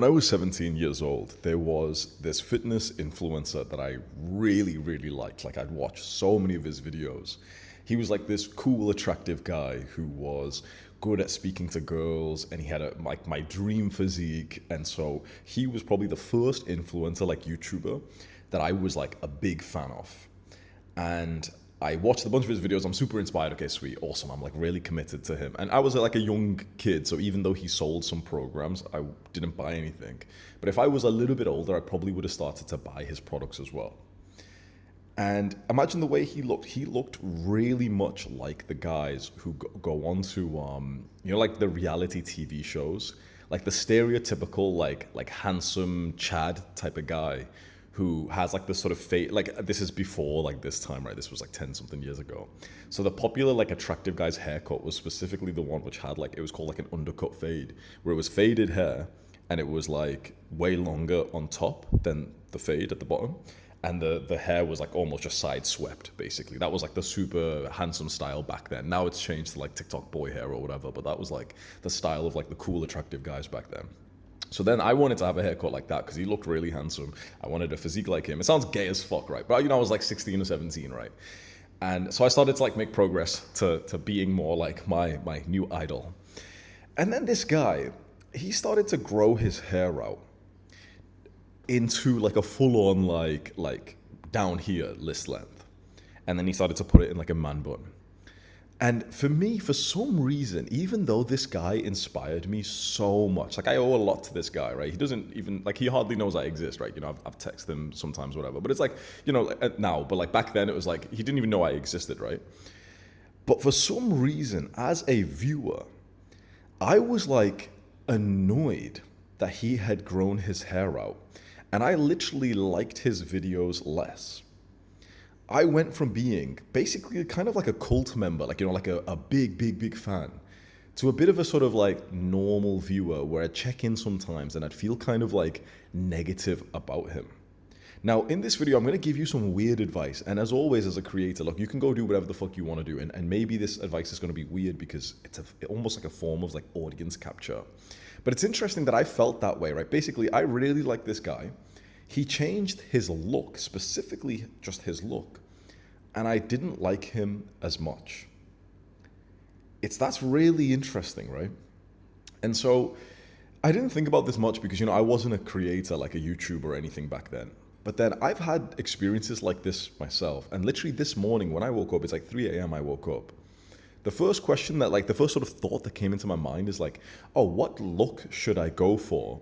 When I was 17 years old, there was this fitness influencer that I really, really liked. Like, I'd watch so many of his videos. He was like this cool, attractive guy who was good at speaking to girls, and he had like my dream physique. And so he was probably the first influencer, like YouTuber, that I was like a big fan of. And I watched a bunch of his videos. I'm super inspired. Okay, sweet, awesome. I'm like really committed to him. And I was like a young kid, so even though he sold some programs, I didn't buy anything. But if I was a little bit older, I probably would have started to buy his products as well. And imagine the way he looked. He looked really much like the guys who go on to, like the reality TV shows, like the stereotypical, like handsome Chad type of guy who has like this sort of fate. Like, this is before like this time, right? This was like 10 something years ago. So the popular like attractive guy's haircut was specifically the one which had like, it was called like an undercut fade, where it was faded hair and it was like way longer on top than the fade at the bottom. And the hair was like almost just side swept, basically. That was like the super handsome style back then. Now it's changed to like TikTok boy hair or whatever, but that was like the style of like the cool attractive guys back then. So then I wanted to have a haircut like that because he looked really handsome. I wanted a physique like him. It sounds gay as fuck, right? But I was like 16 or 17, right? And so I started to like make progress to being more like my new idol. And then this guy, he started to grow his hair out into like a full-on like down here list length. And then he started to put it in like a man bun. And for me, for some reason, even though this guy inspired me so much, like I owe a lot to this guy, right? He doesn't even, like he hardly knows I exist, right? I've texted him sometimes, whatever. But it's like, now, but like back then it was like, he didn't even know I existed, right? But for some reason, as a viewer, I was like annoyed that he had grown his hair out. And I literally liked his videos less. I went from being basically kind of like a cult member, like, like a big fan, to a bit of a sort of like normal viewer where I'd check in sometimes and I'd feel kind of like negative about him. Now, in this video, I'm going to give you some weird advice. And as always, as a creator, look, you can go do whatever the fuck you want to do. And maybe this advice is going to be weird because it's almost like a form of like audience capture. But it's interesting that I felt that way, right? Basically, I really like this guy. He changed his look, specifically just his look, and I didn't like him as much. That's really interesting, right? And so I didn't think about this much because, I wasn't a creator like a YouTuber or anything back then. But then I've had experiences like this myself. And literally this morning when I woke up, it's like 3 a.m. I woke up. The first question that the first sort of thought that came into my mind is like, oh, what look should I go for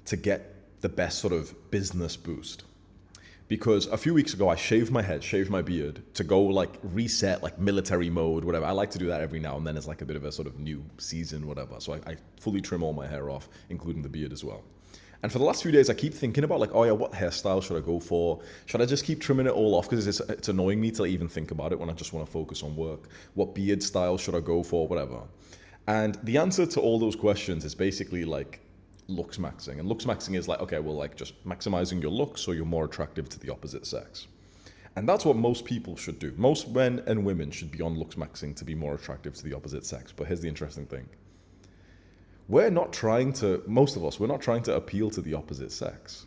to get the best sort of business boost? Because a few weeks ago, I shaved my head, shaved my beard to go like reset, like military mode, whatever. I like to do that every now and then as like a bit of a sort of new season, whatever. So I fully trim all my hair off, including the beard as well. And for the last few days, I keep thinking about like, oh yeah, what hairstyle should I go for? Should I just keep trimming it all off? Because it's annoying me to even think about it when I just want to focus on work. What beard style should I go for? Whatever. And the answer to all those questions is basically like, Looksmaxing. And Looksmaxing is like, okay, well, like just maximizing your looks so you're more attractive to the opposite sex. And that's what most people should do. Most men and women should be on Looksmaxing to be more attractive to the opposite sex. But here's the interesting thing. Most of us, we're not trying to appeal to the opposite sex.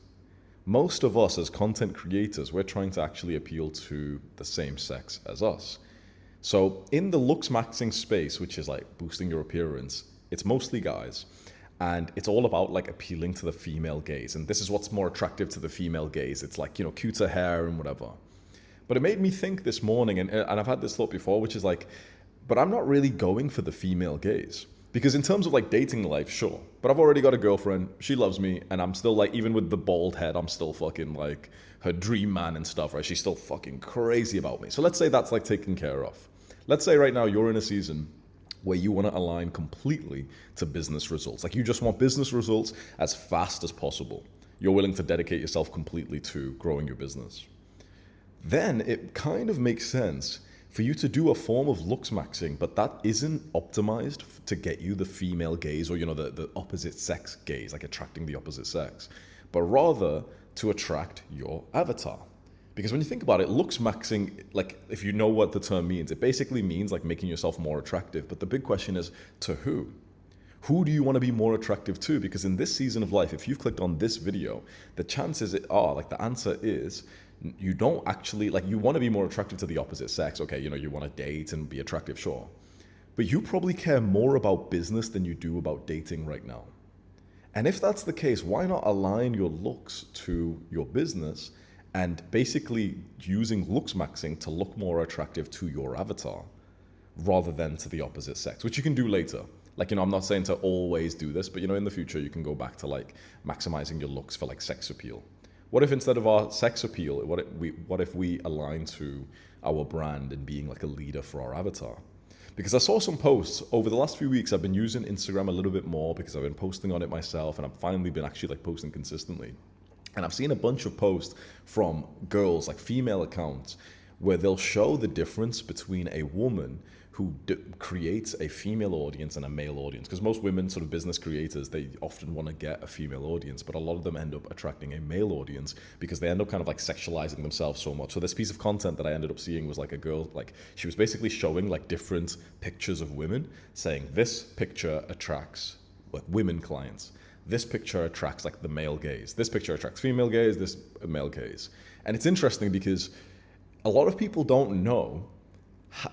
Most of us as content creators, we're trying to actually appeal to the same sex as us. So in the Looksmaxing space, which is like boosting your appearance, it's mostly guys. And it's all about like appealing to the female gaze. And this is what's more attractive to the female gaze. It's like, cuter hair and whatever. But it made me think this morning, and I've had this thought before, which is like, but I'm not really going for the female gaze. Because in terms of like dating life, sure. But I've already got a girlfriend. She loves me. And I'm still like, even with the bald head, I'm still fucking like her dream man and stuff, right? She's still fucking crazy about me. So let's say that's like taken care of. Let's say right now you're in a season where you want to align completely to business results. Like you just want business results as fast as possible. You're willing to dedicate yourself completely to growing your business. Then it kind of makes sense for you to do a form of Looksmaxing, but that isn't optimized to get you the female gaze or, the opposite sex gaze, like attracting the opposite sex, but rather to attract your avatar. Because when you think about it, Looksmaxing, like if you know what the term means, it basically means like making yourself more attractive. But the big question is, to who? Who do you want to be more attractive to? Because in this season of life, if you've clicked on this video, the chances are, like, the answer is you don't actually, like, you want to be more attractive to the opposite sex. Okay, you know, you want to date and be attractive, sure. But you probably care more about business than you do about dating right now. And if that's the case, why not align your looks to your business and basically using Looksmaxing to look more attractive to your avatar rather than to the opposite sex, which you can do later. Like, you know, I'm not saying to always do this, but, you know, in the future, you can go back to, like, maximizing your looks for, like, sex appeal. What if instead of our sex appeal, what if we align to our brand and being, like, a leader for our avatar? Because I saw some posts over the last few weeks. I've been using Instagram a little bit more because I've been posting on it myself, and I've finally been actually, like, posting consistently. And I've seen a bunch of posts from girls, like female accounts, where they'll show the difference between a woman who creates a female audience and a male audience. Because most women, sort of business creators, they often want to get a female audience, but a lot of them end up attracting a male audience because they end up kind of like sexualizing themselves so much. So this piece of content that I ended up seeing was like a girl, like she was basically showing like different pictures of women, saying this picture attracts like women clients. This picture attracts like the male gaze. This picture attracts female gaze, this male gaze. And it's interesting because a lot of people don't know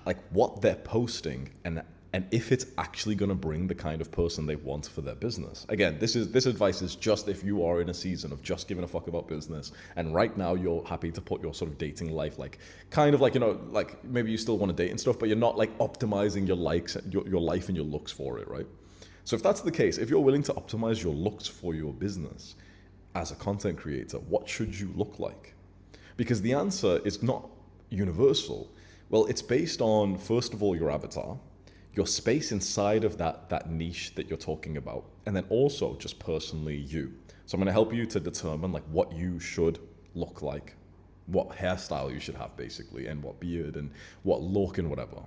like what they're posting and if it's actually going to bring the kind of person they want for their business. Again, this advice is just if you are in a season of just giving a fuck about business and right now you're happy to put your sort of dating life, like kind of like, you know, like maybe you still want to date and stuff, but you're not like optimizing your likes, your life and your looks for it, right? So if that's the case, if you're willing to optimize your looks for your business as a content creator, what should you look like? Because the answer is not universal. Well, it's based on, first of all, your avatar, your space inside of that niche that you're talking about, and then also just personally you. So I'm going to help you to determine like what you should look like, what hairstyle you should have basically, and what beard and what look and whatever.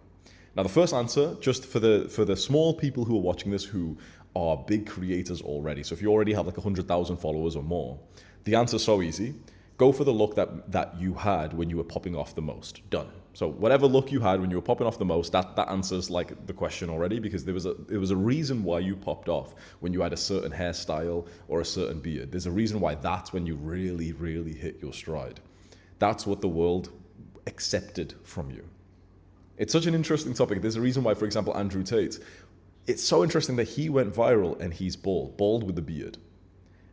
Now, the first answer, just for the small people who are watching this who are big creators already. So if you already have like 100,000 followers or more, the answer is so easy. Go for the look that you had when you were popping off the most. Done. So whatever look you had when you were popping off the most, that answers like the question already, because there was a reason why you popped off when you had a certain hairstyle or a certain beard. There's a reason why that's when you really, really hit your stride. That's what the world accepted from you. It's such an interesting topic. There's a reason why, for example, Andrew Tate, it's so interesting that he went viral and he's bald with a beard.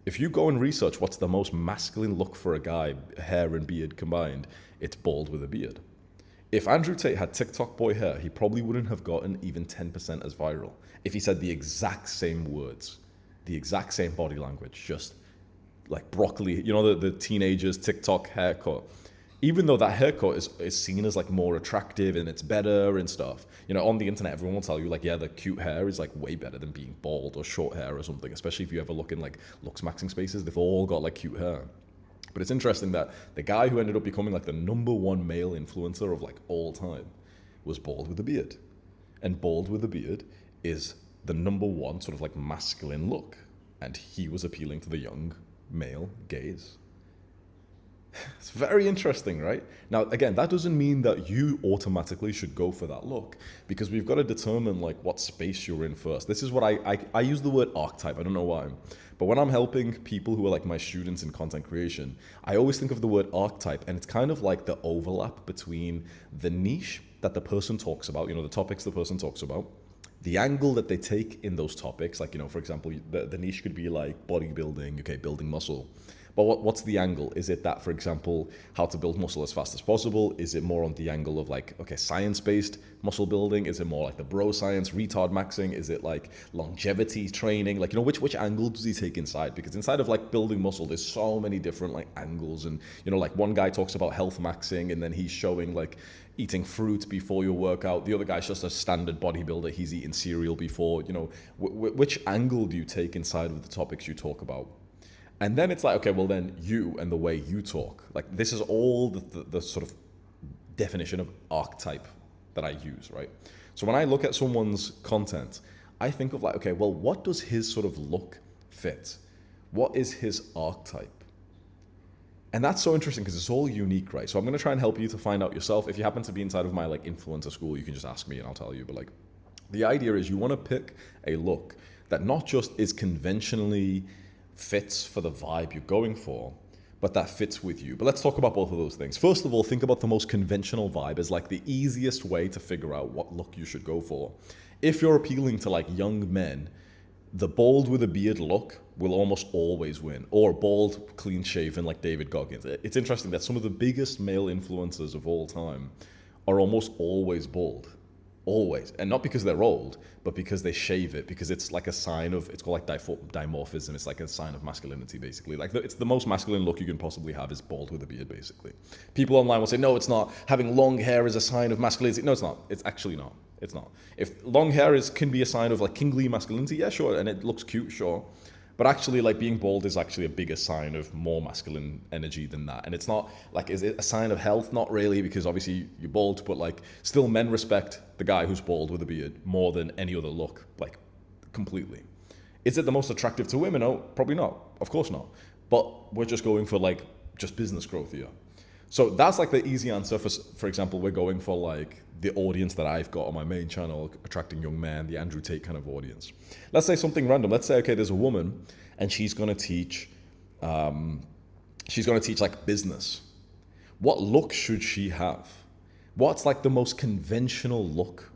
If you go and research what's the most masculine look for a guy, hair and beard combined, it's bald with a beard. If Andrew Tate had TikTok boy hair, he probably wouldn't have gotten even 10% as viral. If he said the exact same words, the exact same body language, just like broccoli, you know, the teenagers TikTok haircut. Even though that haircut is seen as like more attractive and it's better and stuff, you know, on the internet, everyone will tell you like, yeah, the cute hair is like way better than being bald or short hair or something, especially if you ever look in like Looksmaxing spaces, they've all got like cute hair. But it's interesting that the guy who ended up becoming like the #1 male influencer of like all time was bald with a beard. And bald with a beard is the #1 sort of like masculine look. And he was appealing to the young male gaze. It's very interesting, right? Now, again, that doesn't mean that you automatically should go for that look, because we've got to determine like what space you're in first. This is what I use the word archetype. I don't know why, but when I'm helping people who are like my students in content creation, I always think of the word archetype, and it's kind of like the overlap between the niche that the person talks about, you know, the topics the person talks about, the angle that they take in those topics. Like, you know, for example, the niche could be like bodybuilding, okay, building muscle. But what's the angle? Is it that, for example, how to build muscle as fast as possible? Is it more on the angle of like, okay, science-based muscle building? Is it more like the bro science, retard maxing? Is it like longevity training? Like, you know, which angle does he take inside? Because inside of like building muscle, there's so many different like angles. And, you know, like one guy talks about health maxing and then he's showing like eating fruit before your workout. The other guy's just a standard bodybuilder. He's eating cereal before, you know, which angle do you take inside of the topics you talk about? And then it's like, okay, well then you and the way you talk, like this is all the sort of definition of archetype that I use, right? So when I look at someone's content, I think of like, okay, well, what does his sort of look fit? What is his archetype? And that's so interesting because it's all unique, right? So I'm going to try and help you to find out yourself. If you happen to be inside of my like influencer school, you can just ask me and I'll tell you. But like the idea is you want to pick a look that not just is conventionally fits for the vibe you're going for, but that fits with you. But let's talk about both of those things. First of all, think about the most conventional vibe as like the easiest way to figure out what look you should go for. If you're appealing to like young men, the bald with a beard look will almost always win, or bald, clean shaven like David Goggins. It's interesting that some of the biggest male influencers of all time are almost always bald. Always. And not because they're old, but because they shave it, because it's like a sign of, it's called like dimorphism. It's like a sign of masculinity, basically. Like it's the most masculine look you can possibly have is bald with a beard, basically. People online will say, no, it's not. Having long hair is a sign of masculinity. No, it's not. It's actually not. It's not. If long hair can be a sign of like kingly masculinity, yeah, sure. And it looks cute, sure. But actually, like being bald is actually a bigger sign of more masculine energy than that. And it's not like, is it a sign of health? Not really, because obviously you're bald, but like still men respect the guy who's bald with a beard more than any other look, like completely. Is it the most attractive to women? No, probably not. Of course not. But we're just going for like just business growth here. So that's like the easy answer. For example, we're going for like the audience that I've got on my main channel, attracting young men, the Andrew Tate kind of audience. Let's say something random. Let's say, okay, there's a woman and she's going to teach like business. What look should she have? What's like the most conventional look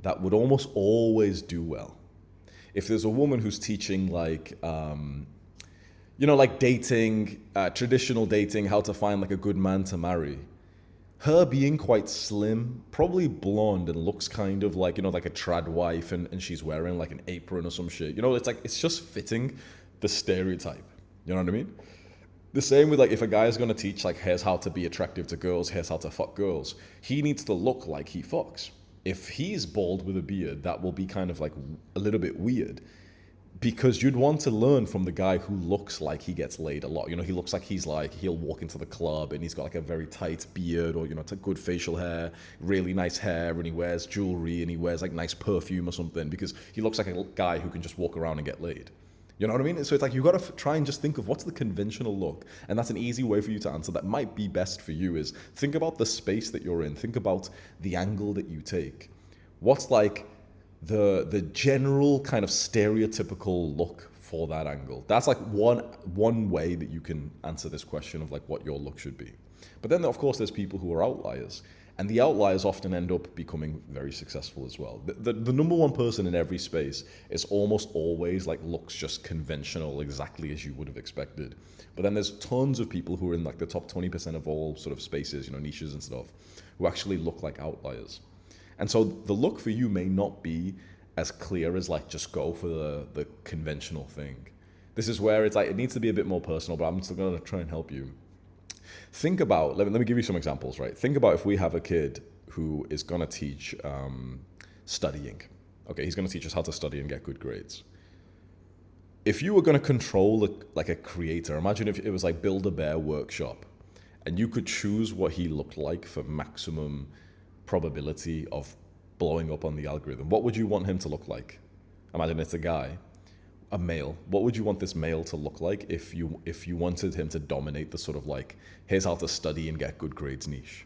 that would almost always do well? If there's a woman who's teaching like, like dating, traditional dating, how to find like a good man to marry, her being quite slim, probably blonde, and looks kind of like, like a trad wife, and she's wearing like an apron or some shit. It's just fitting the stereotype. You know what I mean? The same with like, if a guy is going to teach like, here's how to be attractive to girls, here's how to fuck girls, he needs to look like he fucks. If he's bald with a beard, that will be kind of like a little bit weird. Because you'd want to learn from the guy who looks like he gets laid a lot. He looks like he'll walk into the club and he's got like a very tight beard, or, it's a good facial hair, really nice hair, and he wears jewelry and he wears like nice perfume or something, because he looks like a guy who can just walk around and get laid. You know what I mean? So it's like, you've got to try and just think of what's the conventional look. And that's an easy way for you to answer that might be best for you, is think about the space that you're in. Think about the angle that you take. What's like the general kind of stereotypical look for that angle? That's like one way that you can answer this question of like what your look should be. But then of course there's people who are outliers, and the outliers often end up becoming very successful as well. The number one person in every space is almost always like looks just conventional, exactly as you would have expected. But then there's tons of people who are in like the top 20% of all sort of spaces, niches and stuff, who actually look like outliers. And so the look for you may not be as clear as like just go for the conventional thing. This is where it's like, it needs to be a bit more personal, but I'm still going to try and help you. Think about, let me give you some examples, right? Think about if we have a kid who is going to teach studying. Okay, he's going to teach us how to study and get good grades. If you were going to control like a creator, imagine if it was like Build-A-Bear workshop, and you could choose what he looked like for maximum probability of blowing up on the algorithm. What would you want him to look like? Imagine it's a guy, a male. What would you want this male to look like if you wanted him to dominate the sort of like, here's how to study and get good grades niche?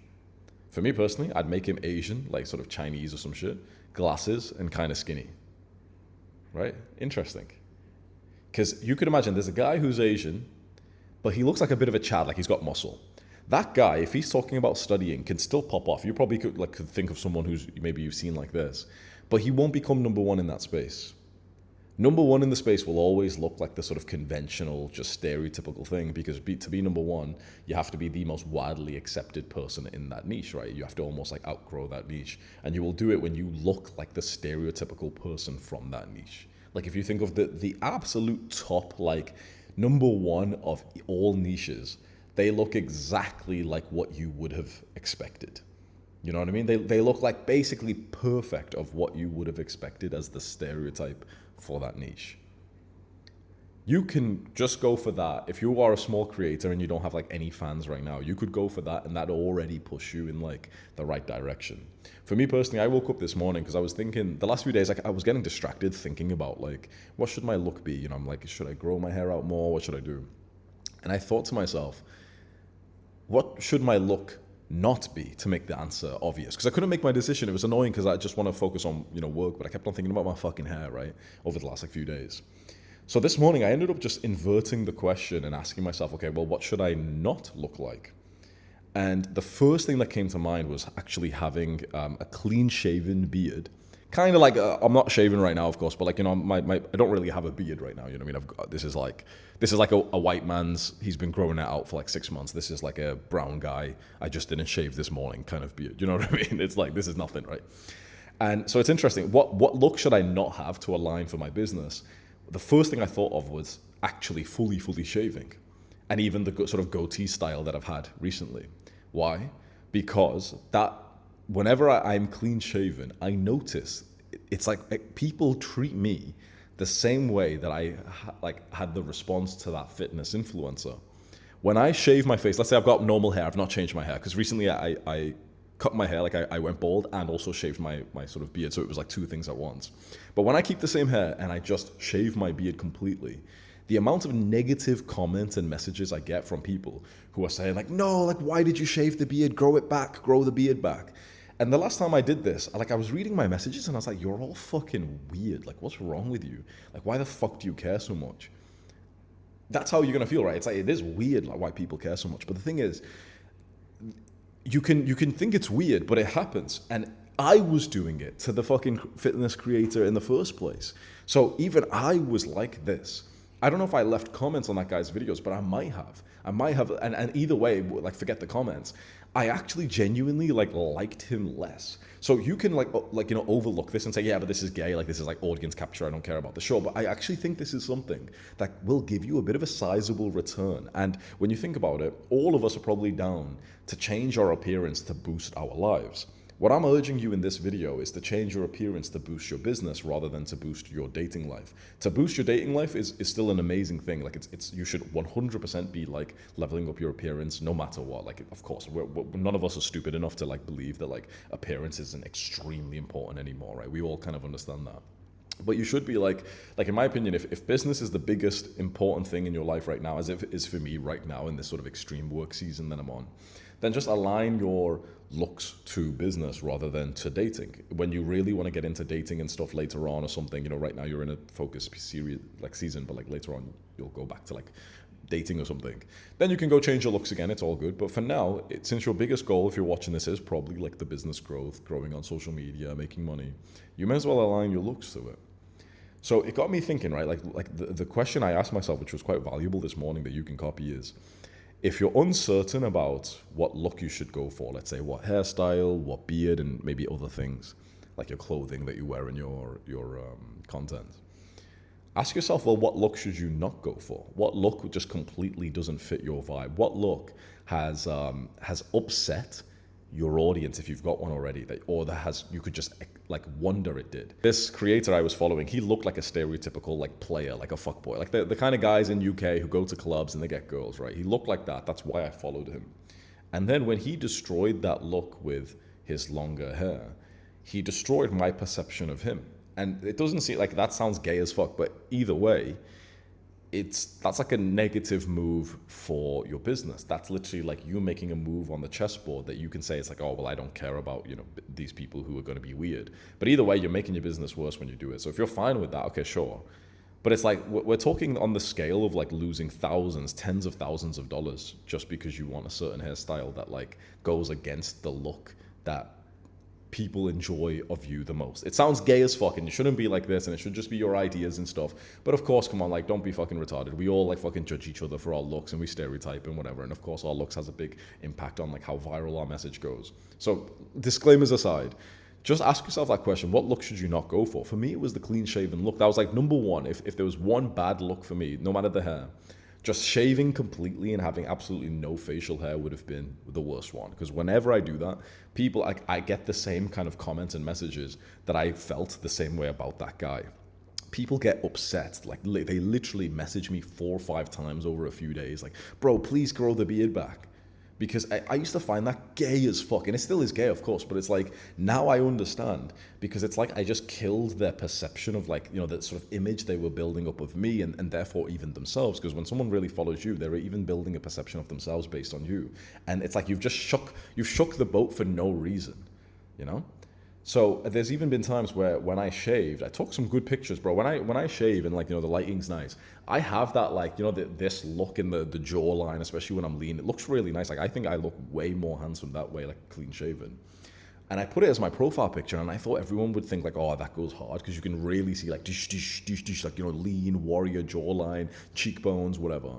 For me personally, I'd make him Asian, like sort of Chinese or some shit, glasses, and kind of skinny. Right? Interesting. Because you could imagine there's a guy who's Asian, but he looks like a bit of a Chad, like he's got muscle. That guy, if he's talking about studying, can still pop off. You probably could think of someone who's maybe you've seen like this, but he won't become number one in that space. Number one in the space will always look like the sort of conventional, just stereotypical thing, because to be number one, you have to be the most widely accepted person in that niche, right? You have to almost like outgrow that niche, and you will do it when you look like the stereotypical person from that niche. Like if you think of the absolute top, like number one of all niches, they look exactly like what you would have expected. You know what I mean? They look like basically perfect of what you would have expected as the stereotype for that niche. You can just go for that. If you are a small creator and you don't have like any fans right now, you could go for that, and that already push you in like the right direction. For me personally, I woke up this morning because I was thinking the last few days, like I was getting distracted thinking about like, what should my look be? I'm like, should I grow my hair out more? What should I do? And I thought to myself, what should my look not be to make the answer obvious? Because I couldn't make my decision. It was annoying because I just want to focus on, work, but I kept on thinking about my fucking hair, right, over the last few days. So this morning I ended up just inverting the question and asking myself, okay, well, what should I not look like? And the first thing that came to mind was actually having a clean-shaven beard. Kind of like, I'm not shaving right now, of course, but I don't really have a beard right now. You know what I mean? This is like a white man's, he's been growing it out for like 6 months. This is like a brown guy, I just didn't shave this morning kind of beard. You know what I mean? It's like, this is nothing, right? And so it's interesting. What look should I not have to align for my business? The first thing I thought of was actually fully shaving. And even the sort of goatee style that I've had recently. Why? Because whenever I'm clean shaven, I notice it's like people treat me the same way that I had the response to that fitness influencer. When I shave my face, let's say I've got normal hair, I've not changed my hair, because recently I cut my hair, I went bald and also shaved my sort of beard, so it was like two things at once. But when I keep the same hair and I just shave my beard completely, the amount of negative comments and messages I get from people who are saying like, no, like, why did you shave the beard? Grow it back, grow the beard back. And the last time I did this, I was reading my messages and I was like, you're all fucking weird. Like, what's wrong with you? Like, why the fuck do you care so much? That's how you're going to feel, right? It's like, it is weird, like, why people care so much. But the thing is, you can think it's weird, but it happens. And I was doing it to the fucking fitness creator in the first place. So even I was like this. I don't know if I left comments on that guy's videos, but I might have. And either way, like, forget the comments. I actually genuinely liked him less. So you can overlook this and say, yeah, but this is gay. Like, this is like audience capture. I don't care about the show. But I actually think this is something that will give you a bit of a sizable return. And when you think about it, all of us are probably down to change our appearance to boost our lives. What I'm urging you in this video is to change your appearance to boost your business rather than to boost your dating life. To boost your dating life is still an amazing thing. Like, it's you should 100% be like leveling up your appearance no matter what. Like, of course, none of us are stupid enough to believe that appearance isn't extremely important anymore, right? We all kind of understand that. But you should be like in my opinion, if business is the biggest important thing in your life right now, as if it is for me right now in this sort of extreme work season that I'm on, then just align your looks to business rather than to dating. When you really want to get into dating and stuff later on or something, right now you're in a focus series season, but later on you'll go back to dating or something. Then you can go change your looks again. It's all good. But for now, since your biggest goal, if you're watching this, is probably the business growth, growing on social media, making money, you may as well align your looks to it. So it got me thinking, right? The question I asked myself, which was quite valuable this morning that you can copy, is if you're uncertain about what look you should go for, let's say what hairstyle, what beard, and maybe other things like your clothing that you wear in your content, ask yourself, well, what look should you not go for? What look just completely doesn't fit your vibe? What look has upset your audience if you've got one already, you could just wonder it did? This creator I was following, he looked like a stereotypical player, like a fuckboy, like the kind of guys in UK who go to clubs and they get girls, right? He looked like that. That's why I followed him. And then when he destroyed that look with his longer hair, he destroyed my perception of him. And it doesn't seem like that sounds gay as fuck, but either way, that's a negative move for your business. That's literally you making a move on the chessboard that you can say it's oh, well, I don't care about, these people who are going to be weird. But either way, you're making your business worse when you do it. So if you're fine with that, okay, sure. But it's we're talking on the scale of losing thousands, tens of thousands of dollars just because you want a certain hairstyle that goes against the look that people enjoy of you the most. It sounds gay as fuck and you shouldn't be like this and it should just be your ideas and stuff. But of course, come on, don't be fucking retarded. We all fucking judge each other for our looks and we stereotype and whatever. And of course, our looks has a big impact on how viral our message goes. So disclaimers aside, just ask yourself that question. What look should you not go for? For me, it was the clean shaven look. That was number one. If there was one bad look for me, no matter the hair, just shaving completely and having absolutely no facial hair would have been the worst one. Because whenever I do that, people, I get the same kind of comments and messages that I felt the same way about that guy. People get upset. They literally message me 4 or 5 times over a few days. Bro, please grow the beard back. because I used to find that gay as fuck, and it still is gay, of course, but it's like, now I understand, because it's like I just killed their perception of like, the sort of image they were building up of me, and therefore even themselves, because when someone really follows you, they're even building a perception of themselves based on you, and it's like you've shook the boat for no reason, So there's even been times where when I shaved, I took some good pictures, bro. When I shave and the lighting's nice, I have that this look in the jawline, especially when I'm lean. It looks really nice. Like I think I look way more handsome that way, like clean shaven. And I put it as my profile picture, and I thought everyone would think like, oh, that goes hard, because you can really see like dish, dish, dish, dish, like lean warrior jawline, cheekbones, whatever.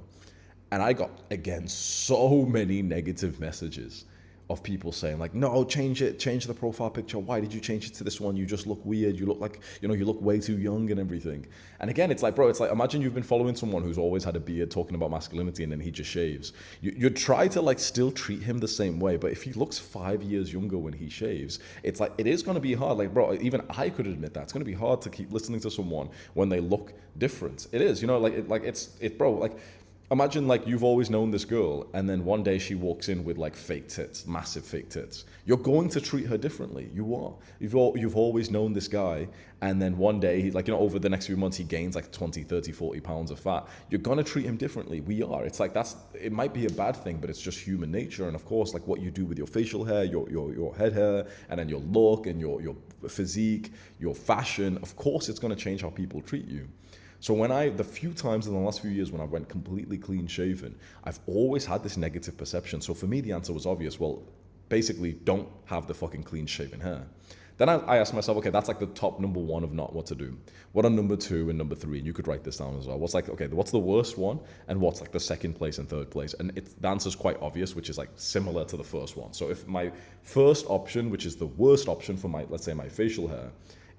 And I got again so many negative messages of people saying like, no, change the profile picture. Why did you change it to this one? You just look weird. You look like, you look way too young and everything. And again, it's like, bro, it's like, imagine you've been following someone who's always had a beard talking about masculinity, and then he just shaves. You'd try to like still treat him the same way, but if he looks 5 years younger when he shaves, it's like, it is going to be hard. Like, bro, even I could admit that it's going to be hard to keep listening to someone when they look different. It is, bro, like, imagine like you've always known this girl, and then one day she walks in with like fake tits, massive fake tits. You're going to treat her differently. You are. You've always known this guy, and then one day, over the next few months, he gains like 20, 30, 40 pounds of fat. You're going to treat him differently. We are. It's like it might be a bad thing, but it's just human nature. And of course, like what you do with your facial hair, your head hair, and then your look and your physique, your fashion, of course, it's going to change how people treat you. So the few times in the last few years when I went completely clean shaven, I've always had this negative perception. So for me, the answer was obvious. Well, basically, don't have the fucking clean shaven hair. Then I asked myself, okay, that's like the top number one of not what to do. What are number two and number three? And you could write this down as well. What's the worst one? And what's like the second place and third place? And the answer's quite obvious, which is like similar to the first one. So if my first option, which is the worst option for let's say my facial hair,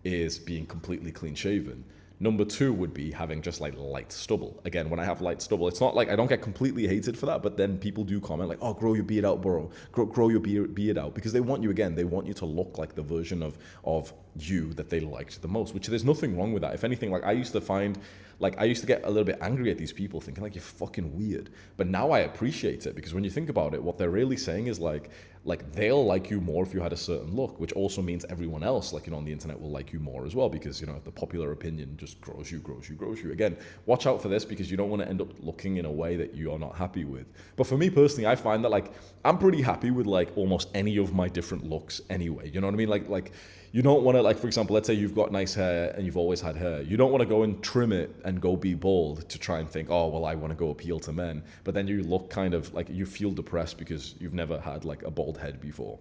is being completely clean shaven, number two would be having just like light stubble. Again, when I have light stubble, it's not like I don't get completely hated for that, but then people do comment like, oh, grow your beard out, bro. Grow your beard out, because they want you to look like the version of you that they liked the most, which there's nothing wrong with that. If anything, like I used to get a little bit angry at these people thinking like, you're fucking weird. But now I appreciate it, because when you think about it, what they're really saying is like they'll like you more if you had a certain look, which also means everyone else on the internet will like you more as well, because the popular opinion just grows you. Again, watch out for this, because you don't want to end up looking in a way that you are not happy with. But for me personally, I find that like I'm pretty happy with like almost any of my different looks anyway. You know what I mean? Like you don't want to, like, for example, let's say you've got nice hair and you've always had hair. You don't want to go and trim it and go be bald to try and think, oh, well, I want to go appeal to men. But then you look kind of like you feel depressed because you've never had like a bald head before.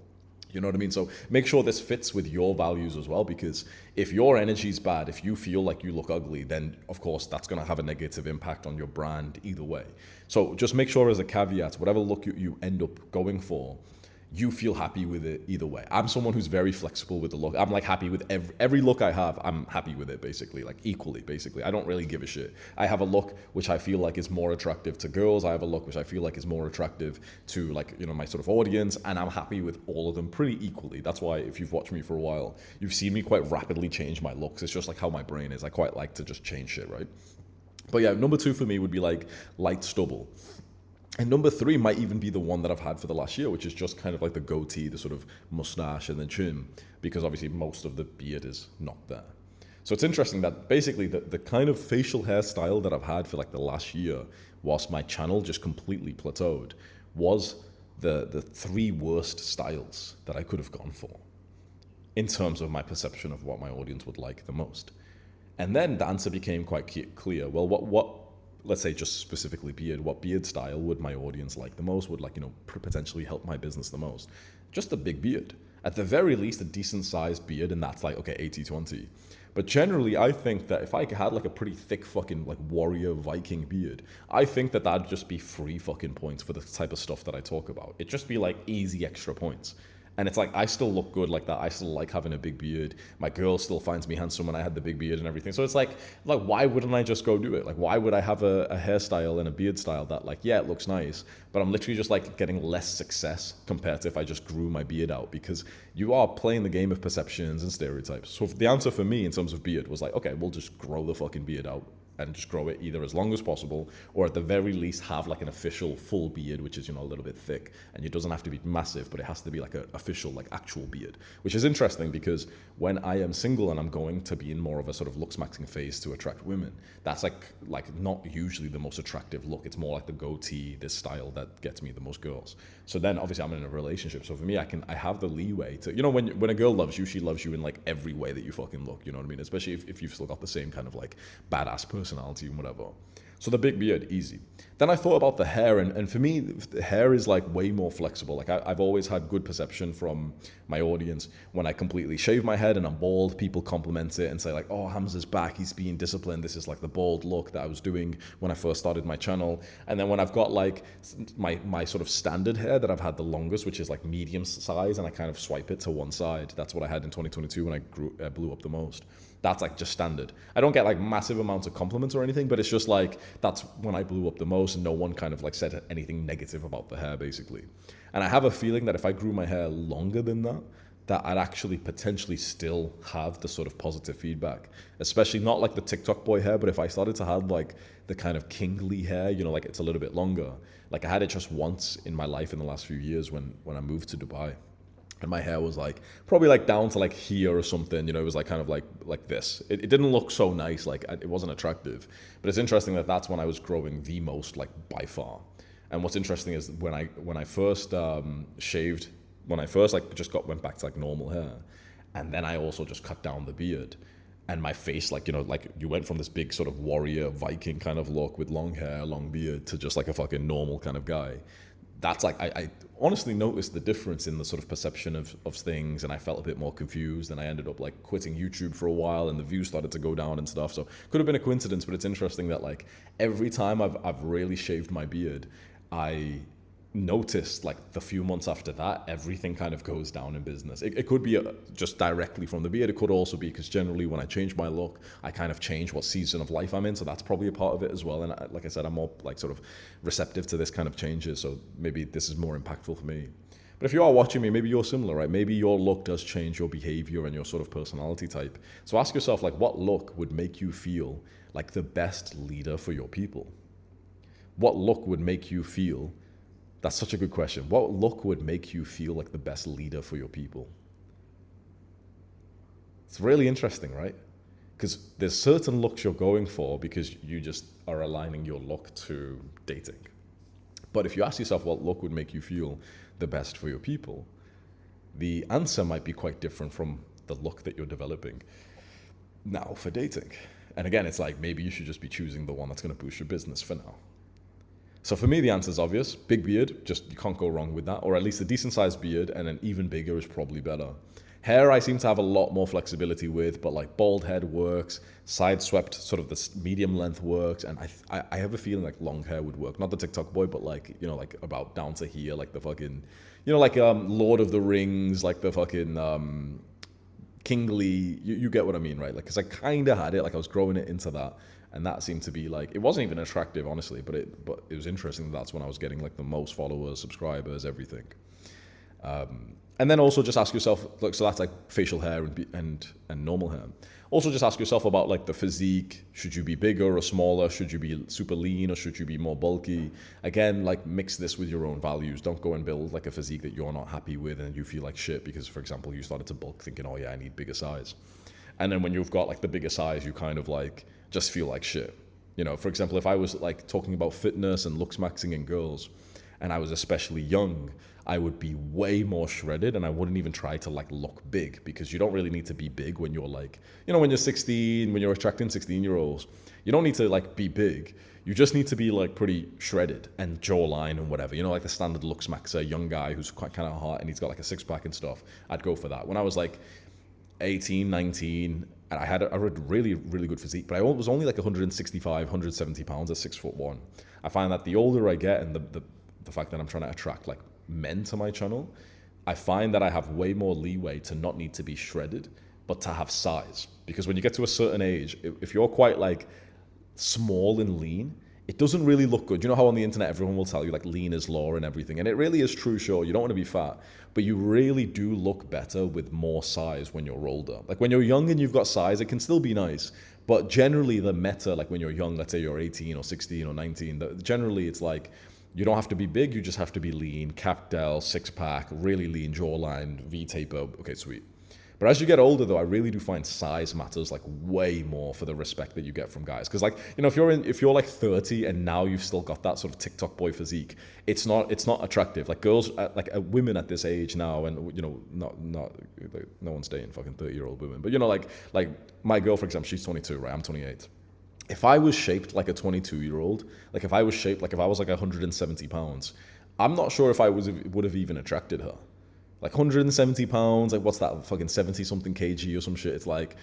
You know what I mean? So make sure this fits with your values as well, because if your energy's bad, if you feel like you look ugly, then of course that's going to have a negative impact on your brand either way. So just make sure as a caveat, whatever look you end up going for, you feel happy with it either way. I'm someone who's very flexible with the look. I'm like happy with every look I have. I'm happy with it basically, like equally basically. I don't really give a shit. I have a look which I feel like is more attractive to girls. I have a look which I feel like is more attractive to like, my sort of audience, and I'm happy with all of them pretty equally. That's why if you've watched me for a while, you've seen me quite rapidly change my looks. It's just like how my brain is. I quite like to just change shit, right? But yeah, number two for me would be like light stubble. And number three might even be the one that I've had for the last year, which is just kind of like the goatee, the sort of mustache and the chin, because obviously most of the beard is not there. So it's interesting that basically the kind of facial hairstyle that I've had for like the last year, whilst my channel just completely plateaued, was the three worst styles that I could have gone for in terms of my perception of what my audience would like the most. And then the answer became quite clear. Well, what let's say just specifically beard, what beard style would my audience like the most, would like, potentially help my business the most? Just a big beard. At the very least, a decent sized beard, and that's like, okay, 80-20. But generally, I think that if I had like a pretty thick fucking like warrior Viking beard, I think that that'd just be free fucking points for the type of stuff that I talk about. It'd just be like easy extra points. And it's like, I still look good like that. I still like having a big beard. My girl still finds me handsome when I had the big beard and everything. So it's like why wouldn't I just go do it? Like, why would I have a hairstyle and a beard style that like, yeah, it looks nice, but I'm literally just like getting less success compared to if I just grew my beard out, because you are playing the game of perceptions and stereotypes. So the answer for me in terms of beard was like, okay, we'll just grow the fucking beard out and just grow it either as long as possible, or at the very least have like an official full beard, which is, you know, a little bit thick, and it doesn't have to be massive, but it has to be like an official, like actual beard, which is interesting because when I am single and I'm going to be in more of a sort of looksmaxing phase to attract women, that's like not usually the most attractive look. It's more like the goatee, this style that gets me the most girls. So then obviously I'm in a relationship. So for me, I have the leeway to, you know, when a girl loves you, she loves you in like every way that you fucking look, you know what I mean? Especially if you've still got the same kind of like badass personality and whatever. So the big beard, easy. Then I thought about the hair, and for me, the hair is like way more flexible. Like I've always had good perception from my audience. When I completely shave my head and I'm bald, people compliment it and say like, oh, Hamza's back, he's being disciplined. This is like the bald look that I was doing when I first started my channel. And then when I've got like my sort of standard hair that I've had the longest, which is like medium size, and I kind of swipe it to one side. That's what I had in 2022 when I blew up the most. That's like just standard. I don't get like massive amounts of compliments or anything, but it's just like, that's when I blew up the most, and no one kind of like said anything negative about the hair basically. And I have a feeling that if I grew my hair longer than that I'd actually potentially still have the sort of positive feedback, especially not like the TikTok boy hair, but if I started to have like the kind of kingly hair, you know, like it's a little bit longer. Like I had it just once in my life in the last few years when I moved to Dubai. And my hair was like probably like down to like here or something, you know, it was like kind of like this. It didn't look so nice, like it wasn't attractive. But it's interesting that that's when I was growing the most, like by far. And what's interesting is when I first shaved, when I first like just went back to like normal hair, and then I also just cut down the beard, and my face, like, you know, like you went from this big sort of warrior Viking kind of look with long hair, long beard, to just like a fucking normal kind of guy. That's like, I honestly noticed the difference in the sort of perception of things, and I felt a bit more confused, and I ended up like quitting YouTube for a while, and the views started to go down and stuff. So could have been a coincidence, but it's interesting that like every time I've really shaved my beard, I noticed like the few months after that, everything kind of goes down in business. It could be just directly from the beard. It could also be because generally when I change my look, I kind of change what season of life I'm in. So that's probably a part of it as well. And like I said, I'm more like sort of receptive to this kind of changes. So maybe this is more impactful for me. But if you are watching me, maybe you're similar, right? Maybe your look does change your behavior and your sort of personality type. So ask yourself, like, what look would make you feel like the best leader for your people? What look would make you feel? That's such a good question. What look would make you feel like the best leader for your people? It's really interesting, right? Because there's certain looks you're going for because you just are aligning your look to dating. But if you ask yourself what look would make you feel the best for your people, the answer might be quite different from the look that you're developing now for dating. And again, it's like maybe you should just be choosing the one that's going to boost your business for now. So for me, the answer is obvious. Big beard, just you can't go wrong with that. Or at least a decent sized beard, and an even bigger is probably better. Hair, I seem to have a lot more flexibility with, but like bald head works, side swept, sort of the medium length works, and I have a feeling like long hair would work. Not the TikTok boy, but like, you know, like about down to here, like the fucking, you know, like Lord of the Rings, like the fucking kingly, you get what I mean, right? Like, because I kind of had it, like I was growing it into that. And that seemed to be like, it wasn't even attractive, honestly, but it was interesting. That's when I was getting like the most followers, subscribers, everything. And then also just ask yourself, look, so that's like facial hair and normal hair. Also just ask yourself about like the physique. Should you be bigger or smaller? Should you be super lean or should you be more bulky? Again, like mix this with your own values. Don't go and build like a physique that you're not happy with and you feel like shit because, for example, you started to bulk thinking, oh yeah, I need bigger size. And then when you've got like the bigger size, you kind of like just feel like shit. You know, for example, if I was like talking about fitness and looksmaxing in girls and I was especially young, I would be way more shredded and I wouldn't even try to like look big because you don't really need to be big when you're like, you know, when you're 16, when you're attracting 16-year-olds, you don't need to like be big. You just need to be like pretty shredded and jawline and whatever, you know, like the standard looksmaxer, young guy who's quite kind of hot and he's got like a six pack and stuff. I'd go for that. When I was like 18, 19, and I had a really, really good physique, but I was only like 165, 170 pounds at 6'1". I find that the older I get and the fact that I'm trying to attract like men to my channel, I find that I have way more leeway to not need to be shredded, but to have size. Because when you get to a certain age, if you're quite like small and lean, it doesn't really look good. You know how on the internet everyone will tell you like lean is law and everything, and it really is true, sure, you don't want to be fat, but you really do look better with more size when you're older. Like when you're young and you've got size, it can still be nice, But generally the meta, like when you're young, let's say you're 18 or 16 or 19, generally it's like, you don't have to be big, you just have to be lean, cap del, six pack, really lean jawline, V taper. Okay, sweet. But as you get older, though, I really do find size matters like way more for the respect that you get from guys. Because like, you know, if you're like 30 and now you've still got that sort of TikTok boy physique, it's not attractive. Like girls, women at this age now, and you know, no one's dating fucking 30-year-old women, but you know, like my girl, for example, she's 22, right? I'm 28. If I was shaped like a 22-year-old, like if I was like 170 pounds, I'm not sure if I would have even attracted her. Like 170 pounds, like what's that, fucking 70 something kg or some shit. It's like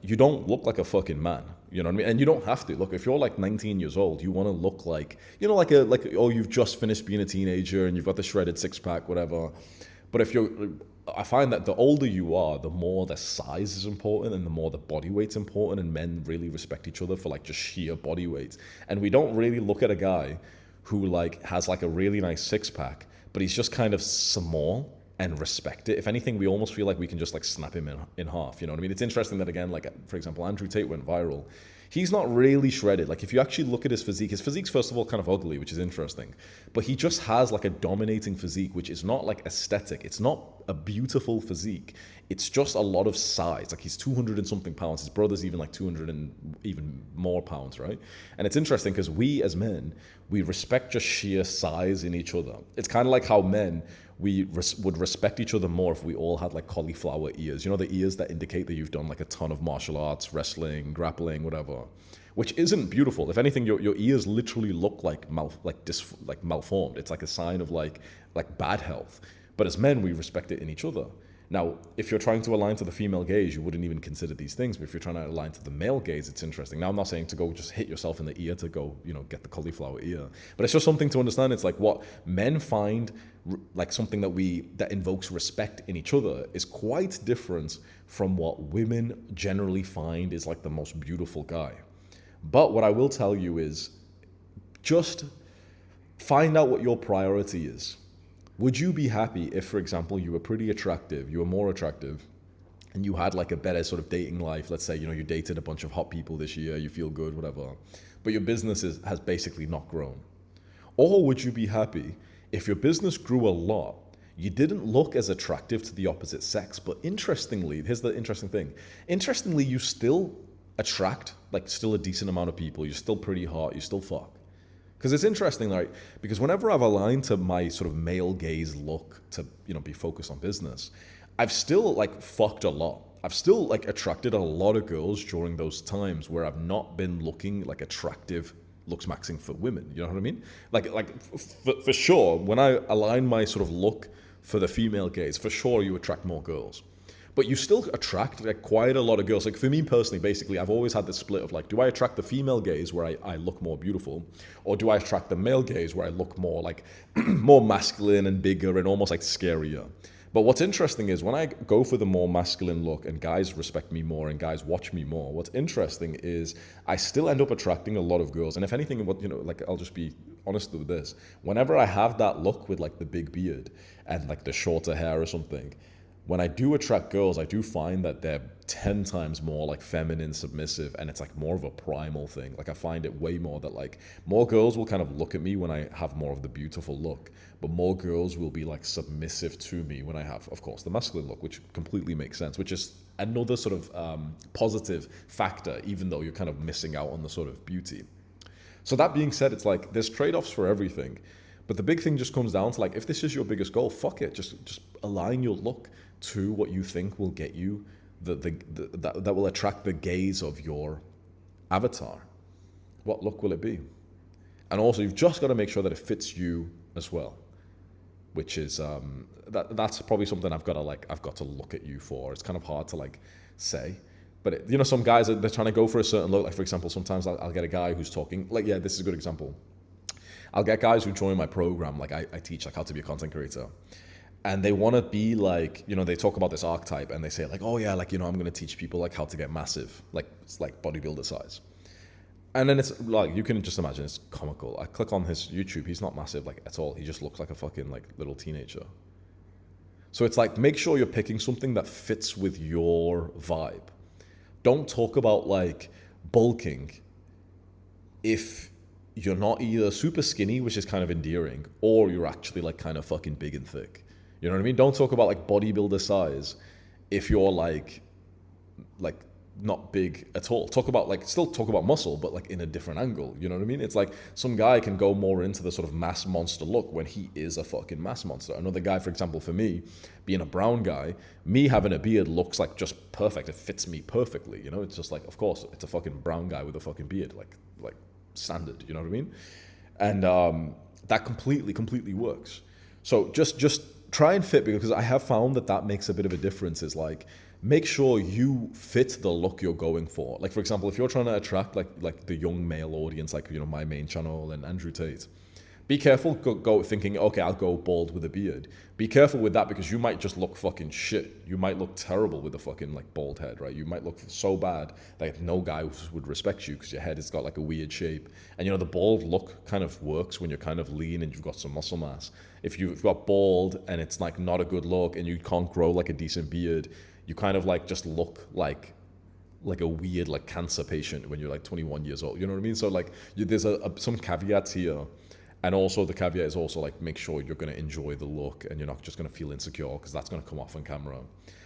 you don't look like a fucking man, you know what I mean? And you don't have to. Look, if you're like 19 years old, you want to look like, you know, like oh, you've just finished being a teenager and you've got the shredded six pack, whatever. But I find that the older you are, the more the size is important and the more the body weight's important, and men really respect each other for like just sheer body weight. And we don't really look at a guy who like has like a really nice six pack, but he's just kind of small, and respect it. If anything, we almost feel like we can just like snap him in half. You know what I mean? It's interesting that, again, like for example, Andrew Tate went viral. He's not really shredded. Like if you actually look at his physique's first of all kind of ugly, which is interesting, but he just has like a dominating physique, which is not like aesthetic. It's not a beautiful physique. It's just a lot of size. Like he's 200 and something pounds. His brother's even like 200 and even more pounds, right? And it's interesting because we as men, we respect just sheer size in each other. It's kind of like how men, we would respect each other more if we all had like cauliflower ears. You know, the ears that indicate that you've done like a ton of martial arts, wrestling, grappling, whatever, which isn't beautiful. If anything, your ears literally look like malformed. It's like a sign of like bad health. But as men, we respect it in each other. Now, if you're trying to align to the female gaze, you wouldn't even consider these things. But if you're trying to align to the male gaze, it's interesting. Now, I'm not saying to go just hit yourself in the ear to go, you know, get the cauliflower ear. But it's just something to understand. It's like what men find like something that invokes respect in each other is quite different from what women generally find is like the most beautiful guy. But what I will tell you is just find out what your priority is. Would you be happy if, for example, you were pretty attractive, you were more attractive, and you had like a better sort of dating life? Let's say, you know, you dated a bunch of hot people this year, you feel good, whatever, but your business has basically not grown. Or would you be happy if your business grew a lot, you didn't look as attractive to the opposite sex, but interestingly, here's the interesting thing. Interestingly, you still attract like still a decent amount of people. You're still pretty hot, you still fuck. Because it's interesting, right? Because whenever I've aligned to my sort of male gaze look to, you know, be focused on business, I've still like fucked a lot. I've still like attracted a lot of girls during those times where I've not been looking like attractive Looksmaxing for women. You know what I mean? For sure, when I align my sort of look for the female gaze, for sure you attract more girls. But you still attract like quite a lot of girls. Like for me personally, basically, I've always had this split of like, do I attract the female gaze where I look more beautiful? Or do I attract the male gaze where I look more like more masculine and bigger and almost like scarier? But what's interesting is when I go for the more masculine look and guys respect me more and guys watch me more, what's interesting is I still end up attracting a lot of girls. And if anything, what, you know, like I'll just be honest with this. Whenever I have that look with like the big beard and like the shorter hair or something, when I do attract girls, I do find that they're 10 times more like feminine, submissive, and it's like more of a primal thing. Like I find it way more that like more girls will kind of look at me when I have more of the beautiful look, but more girls will be like submissive to me when I have, of course, the masculine look, which completely makes sense, which is another sort of positive factor, even though you're kind of missing out on the sort of beauty. So that being said, it's like there's trade-offs for everything. But the big thing just comes down to like, if this is your biggest goal, fuck it. Just align your look to what you think will get you that will attract the gaze of your avatar. What look will it be? And also, you've just got to make sure that it fits you as well, which is that's probably something I've got to look at you for. It's kind of hard to like say, but you know, some guys they're trying to go for a certain look. Like for example, sometimes I'll get a guy who's talking like, yeah, this is a good example. I'll get guys who join my program, like I teach like how to be a content creator. And they want to be like, you know, they talk about this archetype and they say like, oh yeah, like, you know, I'm going to teach people like how to get massive, like it's like bodybuilder size. And then it's like, you can just imagine it's comical. I click on his YouTube. He's not massive like at all. He just looks like a fucking like little teenager. So it's like, make sure you're picking something that fits with your vibe. Don't talk about like, bulking if you're not either super skinny, which is kind of endearing, or you're actually like kind of fucking big and thick. You know what I mean? Don't talk about like bodybuilder size if you're like not big at all. Still talk about muscle, but like in a different angle. You know what I mean? It's like some guy can go more into the sort of mass monster look when he is a fucking mass monster. Another guy, for example, for me, being a brown guy, me having a beard looks like just perfect. It fits me perfectly. You know, it's just like, of course, it's a fucking brown guy with a fucking beard, like standard. You know what I mean? And that completely works. So just try and fit, because I have found that makes a bit of a difference. Is like, make sure you fit the look you're going for. Like, for example, if you're trying to attract like the young male audience, like, you know, my main channel and Andrew Tate, be careful go thinking, okay, I'll go bald with a beard. Be careful with that, because you might just look fucking shit. You might look terrible with a fucking like bald head, right? You might look so bad that no guy would respect you because your head has got like a weird shape. And you know, the bald look kind of works when you're kind of lean and you've got some muscle mass. If you've got bald and it's like not a good look and you can't grow like a decent beard, you kind of like just look like a weird like cancer patient when you're like 21 years old. You know what I mean? So like there's some caveats here. And also the caveat is also like, make sure you're going to enjoy the look and you're not just going to feel insecure, because that's going to come off on camera.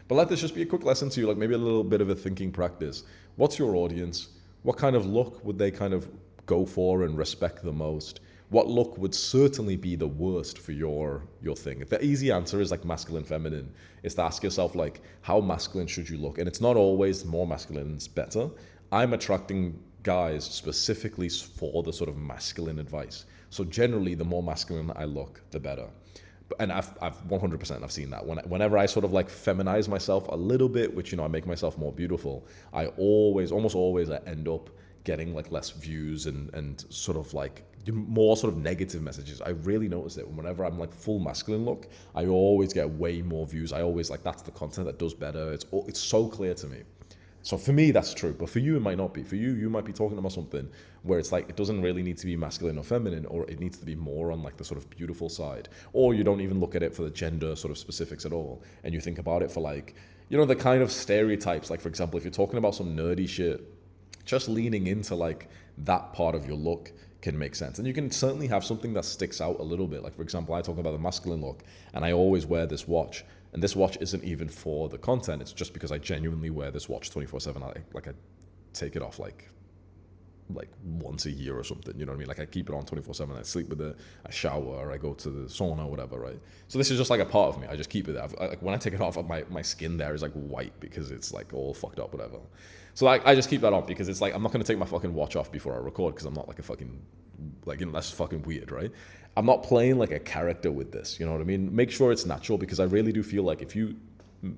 But let this just be a quick lesson to you, like maybe a little bit of a thinking practice. What's your audience? What kind of look would they kind of go for and respect the most? What look would certainly be the worst for your thing? The easy answer is like masculine, feminine. Is to ask yourself like, how masculine should you look? And it's not always more masculine is better. I'm attracting guys specifically for the sort of masculine advice. So generally, the more masculine I look, the better. And I've 100% I've seen that. Whenever I sort of like feminize myself a little bit, which, you know, I make myself more beautiful, I almost always end up getting like less views and sort of like more sort of negative messages. I really notice it. Whenever I'm like full masculine look, I always get way more views. I always like, that's the content that does better. It's so clear to me. So for me, that's true. But for you, it might not be. For you, you might be talking about something where it's like, it doesn't really need to be masculine or feminine, or it needs to be more on like the sort of beautiful side. Or you don't even look at it for the gender sort of specifics at all. And you think about it for like, you know, the kind of stereotypes. Like, for example, if you're talking about some nerdy shit, just leaning into like that part of your look can make sense. And you can certainly have something that sticks out a little bit. Like, for example, I talk about the masculine look, and I always wear this watch. And this watch isn't even for the content. It's just because I genuinely wear this watch 24/7. I take it off like once a year or something. You know what I mean? Like, I keep it on 24/7. I sleep with it. I shower. Or I go to the sauna or whatever, right? So this is just like a part of me. I just keep it there. Like, when I take it off, my skin there is like white because it's like all fucked up, whatever. So I just keep that on, because it's like, I'm not going to take my fucking watch off before I record, because I'm not like a fucking, like, you know, that's fucking weird, right? I'm not playing like a character with this, you know what I mean? Make sure it's natural, because I really do feel like if you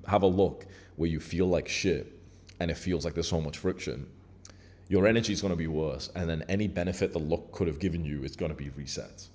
have a look where you feel like shit and it feels like there's so much friction, your energy is going to be worse, and then any benefit the look could have given you is going to be reset.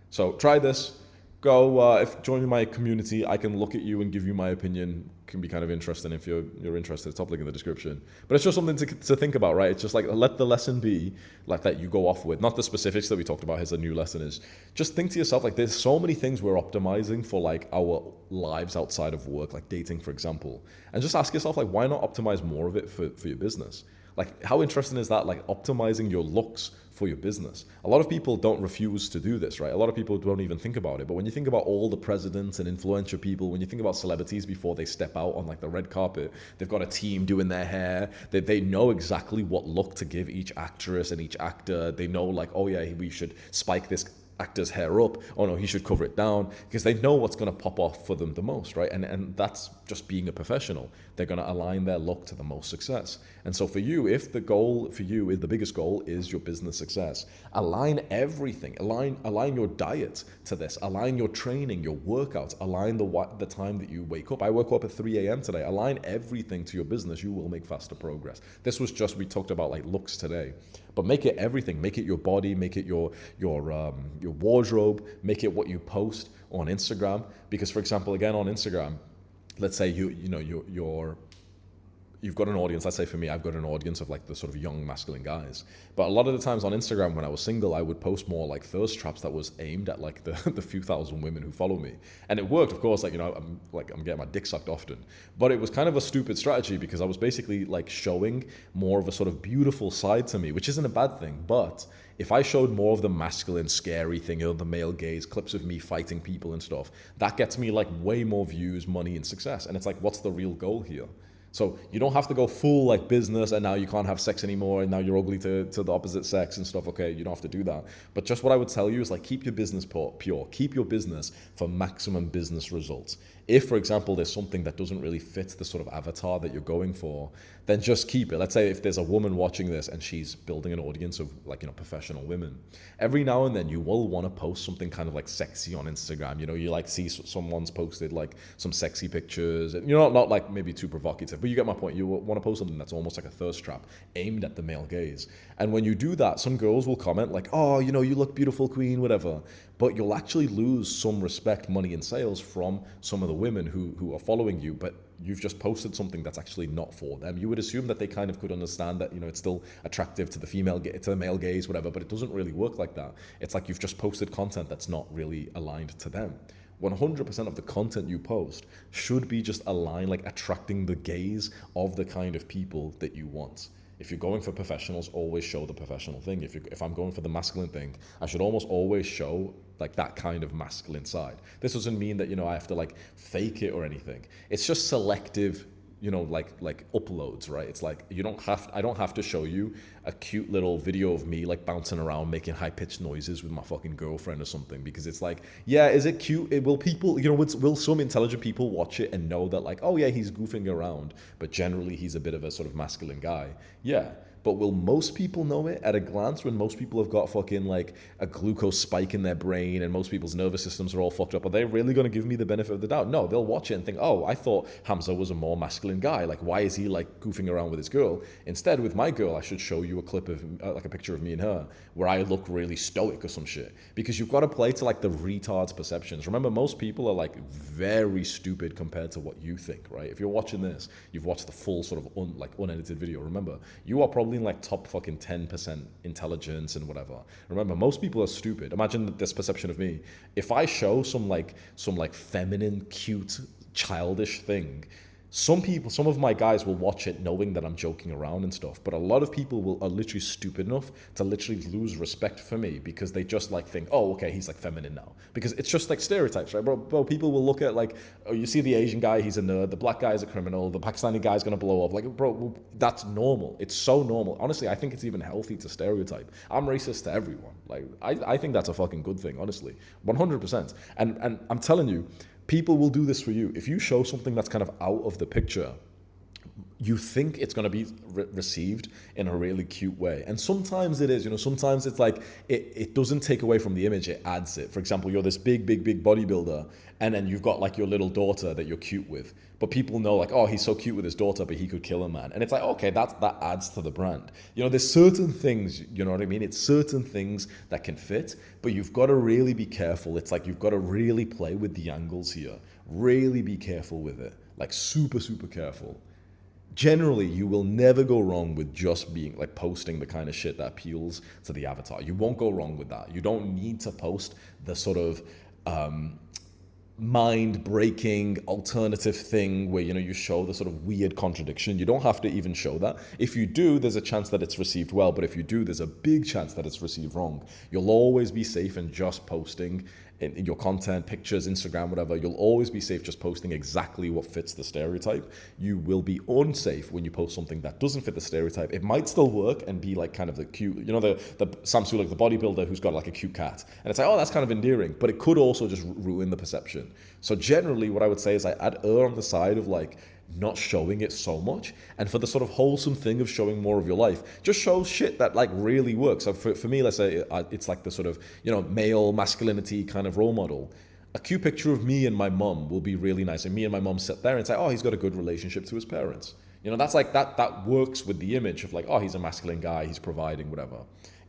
So try this. Go, if joining my community, I can look at you and give you my opinion. Can be kind of interesting if you're interested. Top link in the description. But it's just something to think about, right? It's just like, let the lesson be like that you go off with, not the specifics that we talked about. Here's a new lesson is just think to yourself, like, there's so many things we're optimizing for, like our lives outside of work, like dating, for example. And just ask yourself, like, why not optimize more of it for your business? Like, how interesting is that? Like, optimizing your looks for your business. A lot of people don't refuse to do this, right? A lot of people don't even think about it. But when you think about all the presidents and influential people, when you think about celebrities before they step out on like the red carpet, they've got a team doing their hair. They know exactly what look to give each actress and each actor. They know like, oh yeah, we should spike this actor's hair up. Oh no, he should cover it down, because they know what's going to pop off for them the most, right? And that's just being a professional. They're going to align their look to the most success. And so for you, if the goal for you is the biggest goal is your business success, align everything, align your diet to this, align your training, your workouts, align the time that you wake up. I woke up at 3 a.m. today. Align everything to your business. You will make faster progress. This was just, we talked about like looks today, but make it everything. Make it your body, make it your wardrobe, make it what you post on Instagram. Because, for example, again on Instagram, let's say you're you've got an audience. Let's say for me, I've got an audience of like the sort of young masculine guys. But a lot of the times on Instagram when I was single, I would post more like thirst traps that was aimed at like the few thousand women who follow me. And it worked, of course, like, you know, I'm getting my dick sucked often. But it was kind of a stupid strategy because I was basically like showing more of a sort of beautiful side to me, which isn't a bad thing. But if I showed more of the masculine, scary thing, you know, the male gaze, clips of me fighting people and stuff, that gets me like way more views, money, and success. And it's like, what's the real goal here? So you don't have to go full like business and now you can't have sex anymore and now you're ugly to the opposite sex and stuff. Okay, you don't have to do that. But just what I would tell you is like, keep your business pure. Keep your business for maximum business results. If, for example, there's something that doesn't really fit the sort of avatar that you're going for, then just keep it. Let's say if there's a woman watching this and she's building an audience of like, you know, professional women, every now and then you will want to post something kind of like sexy on Instagram. You know, you like see someone's posted like some sexy pictures and you're not like maybe too provocative, but you get my point. You want to post something that's almost like a thirst trap aimed at the male gaze. And when you do that, some girls will comment like, oh, you know, you look beautiful, queen, whatever. But you'll actually lose some respect, money, and sales from some of the women who are following you, but you've just posted something that's actually not for them. You would assume that they kind of could understand that, you know, it's still attractive to the male gaze, whatever, but it doesn't really work like that. It's like you've just posted content that's not really aligned to them. 100% of the content you post should be just aligned, like attracting the gaze of the kind of people that you want. If you're going for professionals, always show the professional thing. If I'm going for the masculine thing, I should almost always show like that kind of masculine side. This doesn't mean that, you know, I have to like fake it or anything. It's just selective, you know, like uploads, right? It's like I don't have to show you a cute little video of me like bouncing around making high-pitched noises with my fucking girlfriend or something, because it's like, yeah, is it cute? Will people, you know, will some intelligent people watch it and know that like, oh yeah, he's goofing around, but generally he's a bit of a sort of masculine guy? Yeah. But will most people know it at a glance when most people have got fucking like a glucose spike in their brain and most people's nervous systems are all fucked up? Are they really going to give me the benefit of the doubt? No, they'll watch it and think, oh, I thought Hamza was a more masculine guy. Like, why is he like goofing around with his girl? Instead, with my girl, I should show you a clip of like a picture of me and her where I look really stoic or some shit. Because you've got to play to like the retard's perceptions. Remember, most people are like very stupid compared to what you think, right? If you're watching this, you've watched the full sort of unedited video. Remember, you are probably like top fucking 10% intelligence and whatever. Remember, most people are stupid. Imagine this perception of me. If I show some feminine, cute, childish thing, some of my guys will watch it knowing that I'm joking around and stuff, but a lot of people are literally stupid enough to literally lose respect for me because they just like think, oh, okay, he's like feminine now. Because it's just like stereotypes, right? Bro, people will look at like, oh, you see the Asian guy, he's a nerd, the black guy is a criminal, the Pakistani guy's gonna blow up. Like, bro, that's normal. It's so normal. Honestly, I think it's even healthy to stereotype. I'm racist to everyone. Like, I think that's a fucking good thing, honestly. 100%. And I'm telling you, people will do this for you. If you show something that's kind of out of the picture, you think it's going to be received in a really cute way. And sometimes it is, you know, sometimes it's like, it doesn't take away from the image, it adds it. For example, you're this big bodybuilder, and then you've got like your little daughter that you're cute with. But people know like, oh, he's so cute with his daughter, but he could kill a man. And it's like, okay, that adds to the brand. You know, there's certain things, you know what I mean? It's certain things that can fit, but you've got to really be careful. It's like, you've got to really play with the angles here. Really be careful with it. Like super, super careful. Generally, you will never go wrong with just being like posting the kind of shit that appeals to the avatar. You won't go wrong with that. You don't need to post the sort of mind-breaking alternative thing where, you know, you show the sort of weird contradiction. You don't have to even show that. If you do, there's a chance that it's received well, but if you do, there's a big chance that it's received wrong. You'll always be safe in just posting in your content, pictures, Instagram, whatever. You'll always be safe just posting exactly what fits the stereotype. You will be unsafe when you post something that doesn't fit the stereotype. It might still work and be like kind of the cute, you know, the Samsu, like the bodybuilder who's got like a cute cat. And it's like, oh, that's kind of endearing, but it could also just ruin the perception. So generally what I would say is I'd err on the side of like not showing it so much, and for the sort of wholesome thing of showing more of your life, just show shit that like really works. So for me, let's say it's like the sort of, you know, male masculinity kind of role model. A cute picture of me and my mum will be really nice, and me and my mum sit there and say, oh, he's got a good relationship to his parents. You know, that's like that works with the image of like, oh, he's a masculine guy, he's providing, whatever.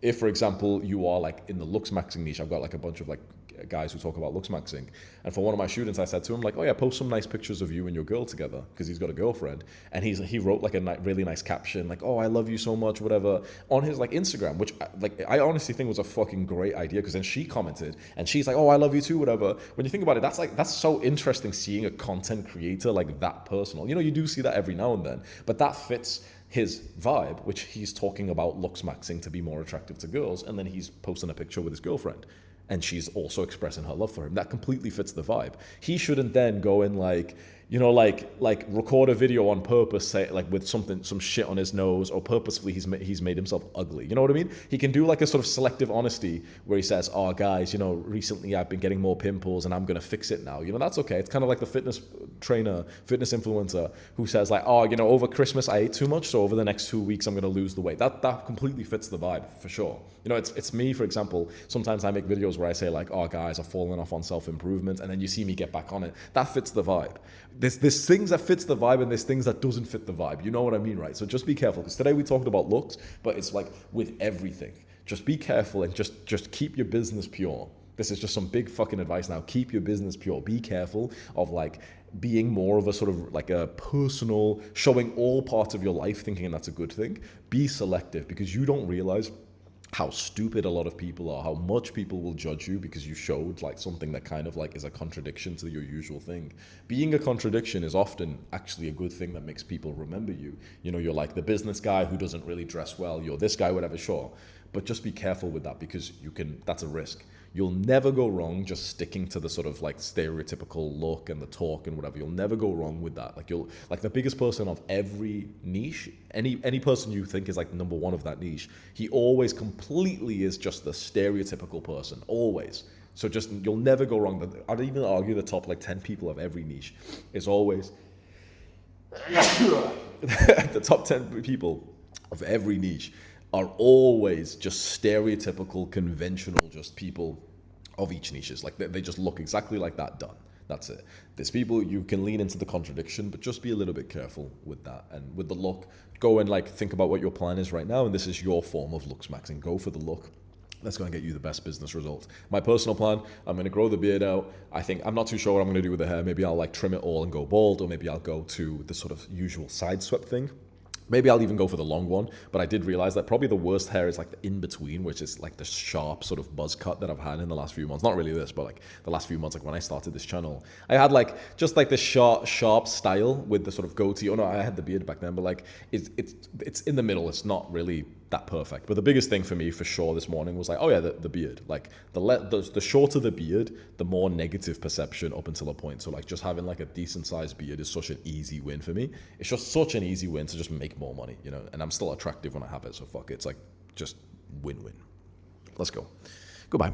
If, for example, you are like in the Looksmaxing niche, I've got like a bunch of like guys who talk about Looksmaxing. And for one of my students, I said to him, like, oh yeah, post some nice pictures of you and your girl together, because he's got a girlfriend. And he wrote like a really nice caption, like, oh, I love you so much, whatever, on his like Instagram, which like I honestly think was a fucking great idea, because then she commented and she's like, oh, I love you too, whatever. When you think about it, that's so interesting, seeing a content creator like that personal. You know, you do see that every now and then, but that fits his vibe, which he's talking about Looksmaxing to be more attractive to girls, and then he's posting a picture with his girlfriend, and she's also expressing her love for him. That completely fits the vibe. He shouldn't then go and like, you know, like record a video on purpose, say like with some shit on his nose, or purposefully he's made himself ugly. You know what I mean? He can do like a sort of selective honesty where he says, oh guys, you know, recently I've been getting more pimples and I'm gonna fix it now. You know, that's okay. It's kind of like the fitness trainer, fitness influencer who says like, oh, you know, over Christmas I ate too much, so over the next 2 weeks I'm gonna lose the weight. That completely fits the vibe for sure. You know, it's me, for example. Sometimes I make videos where I say like, oh guys, I've fallen off on self-improvement, and then you see me get back on it. That fits the vibe. There's things that fits the vibe, and there's things that doesn't fit the vibe. You know what I mean, right? So just be careful, because today we talked about looks, but it's like with everything. Just be careful and just keep your business pure. This is just some big fucking advice now. Keep your business pure. Be careful of like being more of a sort of like a personal, showing all parts of your life, thinking that's a good thing. Be selective, because you don't realize how stupid a lot of people are, how much people will judge you because you showed like something that kind of like is a contradiction to your usual thing. Being a contradiction is often actually a good thing that makes people remember you. You know, you're like the business guy who doesn't really dress well, you're this guy, whatever, sure. But just be careful with that, because that's a risk. You'll never go wrong just sticking to the sort of like stereotypical look and the talk and whatever. You'll never go wrong with that. Like the biggest person of every niche, any person you think is like number one of that niche, he always completely is just the stereotypical person, always. So just, you'll never go wrong. I'd even argue the top like 10 people of every niche is always, the top 10 people of every niche are always just stereotypical, conventional, just people of each niche. Like they just look exactly like that, done. That's it. There's people you can lean into the contradiction, but just be a little bit careful with that. And with the look, go and like think about what your plan is right now, and this is your form of Looksmaxing. Go for the look. That's going to get you the best business results. My personal plan, I'm going to grow the beard out. I'm not too sure what I'm going to do with the hair. Maybe I'll like trim it all and go bald, or maybe I'll go to the sort of usual side swept thing. Maybe I'll even go for the long one, but I did realize that probably the worst hair is like the in-between, which is like the sharp sort of buzz cut that I've had in the last few months. Not really this, but like the last few months, like when I started this channel, I had like just like this sharp style with the sort of goatee. Oh no, I had the beard back then, but like it's in the middle. It's not really that perfect. But the biggest thing for me for sure this morning was like, oh yeah, the beard. Like the shorter the beard, the more negative perception up until a point. So like just having like a decent sized beard is such an easy win for me. It's just such an easy win to just make more money, you know, and I'm still attractive when I have it. So fuck it. It's like just win-win. Let's go. Goodbye.